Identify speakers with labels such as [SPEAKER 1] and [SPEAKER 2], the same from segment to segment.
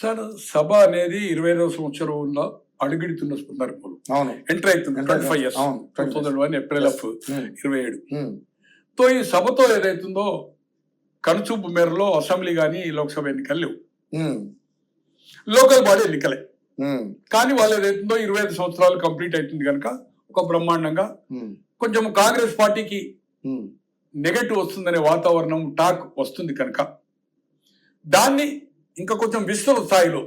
[SPEAKER 1] Sir సభ అనేది 22వ సంవత్సరంలో అడుగుడుతున్న సందర్భంలో ఎంటర్ అవుతుంది 25 years 2001 ఏప్రిల్ 27 తో ఈ సభతో ఏదైతుందో కనుచూపు మేరలో అసెంబ్లీ కానీ లోక్సభ ఎన్నికలు లేవు, లోకల్ బాడీ ఎన్నికలే. కానీ వాళ్ళు ఏదైతుందో 25 సంవత్సరాలు కంప్లీట్ అవుతుంది కనుక ఒక బ్రహ్మాండంగా కొంచెం కాంగ్రెస్ పార్టీకి నెగటివ్ వస్తుందనే వాతావరణం టాక్ వస్తుంది కనుక దాన్ని ఇంకా కొంచెం విస్తృత స్థాయిలో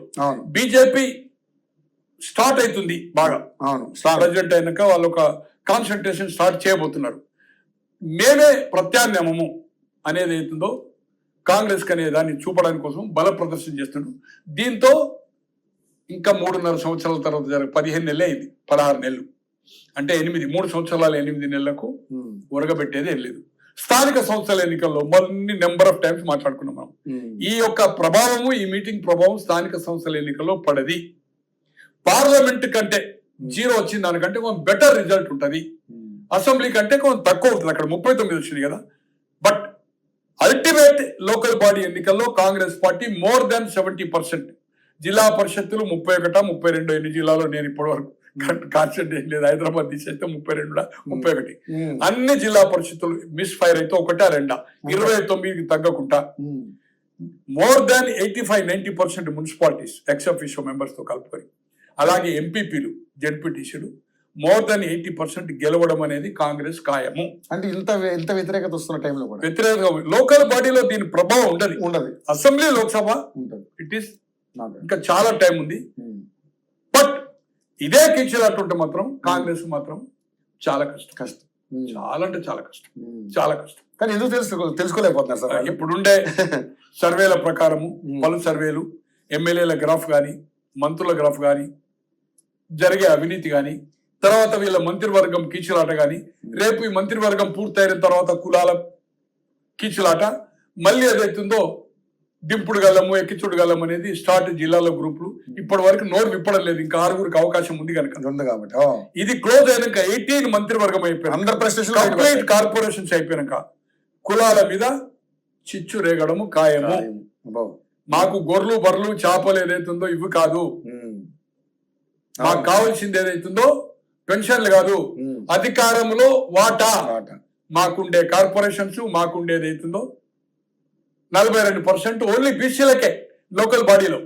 [SPEAKER 1] బీజేపీ స్టార్ట్ అవుతుంది బాగా. ప్రెసిడెంట్ అయినాక వాళ్ళు ఒక కాన్సన్ట్రేషన్ స్టార్ట్ చేయబోతున్నారు. మేమే ప్రత్యామ్నాయము అనేది అవుతుందో కాంగ్రెస్ అనే దాన్ని చూపడానికి కోసం బల ప్రదర్శన చేస్తున్నాడు. దీంతో ఇంకా 3.5 సంవత్సరాల తర్వాత 15 నెలలే అయింది, 16 నెలలు అంటే 3 సంవత్సరాల 8 నెలలకు ఉరగబెట్టేది ఏం లేదు. స్థానిక సంస్థల ఎన్నికల్లో మళ్ళీ నెంబర్ ఆఫ్ టైమ్స్ మాట్లాడుకున్నాం మనం. ఈ యొక్క ప్రభావము, ఈ మీటింగ్ ప్రభావం స్థానిక సంస్థల ఎన్నికల్లో పడది. పార్లమెంట్ కంటే 0 వచ్చింది, దానికంటే కొంచెం బెటర్ రిజల్ట్ ఉంటుంది. అసెంబ్లీ కంటే కొంచెం తక్కువ ఉంటుంది, అక్కడ 39 వచ్చింది కదా. బట్ అల్టిమేట్ లోకల్ బాడీ ఎన్నికల్లో కాంగ్రెస్ పార్టీ మోర్ దాన్ 70%. జిల్లా పరిషత్తులు 31, 32 ఎన్ని జిల్లాలో నేను ఇప్పటి వరకు కాన్సెంట్రేట్ లేదు. హైదరాబాద్ తీసేస్తే 32, 31 అన్ని జిల్లా పరిషత్తులు మిస్ ఫైర్ అయితే 1, 2, 29కి తగ్గకుండా more than 85-90% municipalities ex officio members తో కలుపుకొని, అలాగే ఎంపీపీలు, జెడ్పీటీసీలు మోర్ దాన్ 80% గెలవడం అనేది కాంగ్రెస్ ఖాయము.
[SPEAKER 2] అంటే ఇంత వ్యతిరేకత వస్తున్న టైంలో కూడా
[SPEAKER 1] వ్యతిరేకత లోకల్ బాడీలో దీని ప్రభావం ఉండదు. అసెంబ్లీ, లోక్సభ ఇట్ ఈస్ ఇంకా చాలా టైం ఉంది. బట్ ఇదే కిచ్చినట్టుంటే మాత్రం కాంగ్రెస్ మాత్రం చాలా కష్టం, చాలా అంటే చాలా కష్టం.
[SPEAKER 2] కానీ ఎందుకు తెలుసుకోలేకపోతున్నారు సార్?
[SPEAKER 1] ఇప్పుడుండే సర్వేల ప్రకారము, పలు సర్వేలు, ఎమ్మెల్యేల గ్రాఫ్ కానీ, మంత్రుల గ్రాఫ్ కానీ, జరిగే అవినీతి కానీ, తర్వాత వీళ్ళ మంత్రివర్గం కీచులాట కానీ, రేపు ఈ మంత్రివర్గం పూర్తయిన తర్వాత కులాల కీచులాట, మళ్ళీ ఏదైతుందో దింపుడు గల్లము, ఎక్కిచుడు గల్లం అనేది స్టార్ట్ జిల్లాలో గ్రూపులు. ఇప్పటి వరకు నోరు విప్పడం లేదు, ఇంకా 6గురికి అవకాశం ఉంది కనుక.
[SPEAKER 2] కాబట్టి
[SPEAKER 1] ఇది క్లోజ్ అయినాక 18 మంత్రివర్గం అయిపోయింది, కంప్లీట్ కార్పొరేషన్స్ అయిపోయినాక కులాల మీద చిచ్చు రేగడము ఖాయము. మాకు గొర్రెలు, బర్రెలు, చేపలు ఏదైతుందో ఇవి కాదు, మాకు కావాల్సింది ఏదైతుందో పెన్షన్లు కాదు, అధికారంలో వాటా. మాకుండే కార్పొరేషన్స్, మాకుండేది అవుతుందో 42% ఓన్లీ బీసీలకే. లోకల్ బాడీలో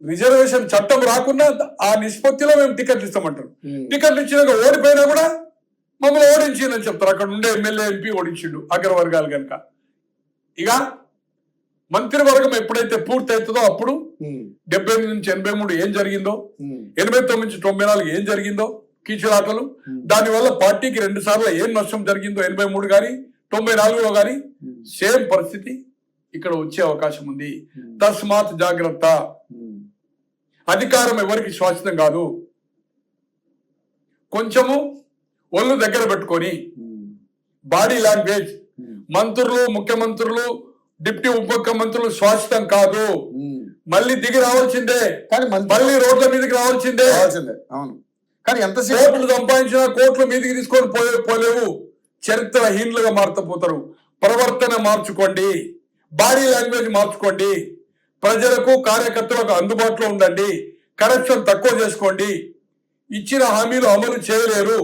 [SPEAKER 1] రిజర్వేషన్ చట్టం రాకుండా ఆ నిష్పత్తిలో మేము టికెట్లు ఇస్తామంటారు. టికెట్లు ఇచ్చినాక ఓడిపోయినా కూడా మమ్మల్ని ఓడించిందని చెప్తారు. అక్కడ ఉండే ఎమ్మెల్యే, ఎంపీ ఓడించిండు అగ్రవర్గాలు కనుక. ఇక మంత్రివర్గం ఎప్పుడైతే పూర్తి అవుతుందో అప్పుడు 78 నుంచి 83 ఏం జరిగిందో, 89 నుంచి 94 ఏం జరిగిందో కీచులాటలు, దానివల్ల పార్టీకి 2 సార్లు ఏం నష్టం జరిగిందో 83 కానీ 94లో కానీ సేమ్ పరిస్థితి ఇక్కడ వచ్చే అవకాశం ఉంది. తస్మాత్ జాగ్రత్త. అధికారం ఎవరికి శాశ్వతం కాదు. కొంచెము ఒళ్ళు దగ్గర పెట్టుకొని బాడీ లాంగ్వేజ్, మంత్రులు, ముఖ్యమంత్రులు, డిప్యూటీ ఉప ముఖ్యమంత్రులు శాశ్వతం కాదు, మళ్ళీ దిగి రావాల్సిందే, మళ్ళీ రోడ్ల మీదకి రావాల్సిందే.
[SPEAKER 2] అవును, కానీ ఎంత
[SPEAKER 1] కోట్లు సంపాదించినా కోట్ల మీదకి తీసుకొని పోలేవు, చరిత్రహీనులుగా మారుతపోతారు. ప్రవర్తన మార్చుకోండి, బాడీ లాంగ్వేజ్ మార్చుకోండి, ప్రజలకు, కార్యకర్తలకు అందుబాటులో ఉండండి, కరప్షన్ తక్కువ చేసుకోండి. ఇచ్చిన హామీలు అమలు చేయలేరు,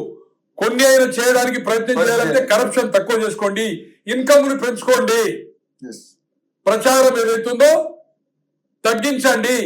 [SPEAKER 1] కొన్ని అయినా చేయడానికి ప్రయత్నం చేయాలంటే కరప్షన్ తక్కువ చేసుకోండి, ఇన్కమ్ ని పెంచుకోండి, ప్రచారం ఏదైతుందో తగ్గించండి.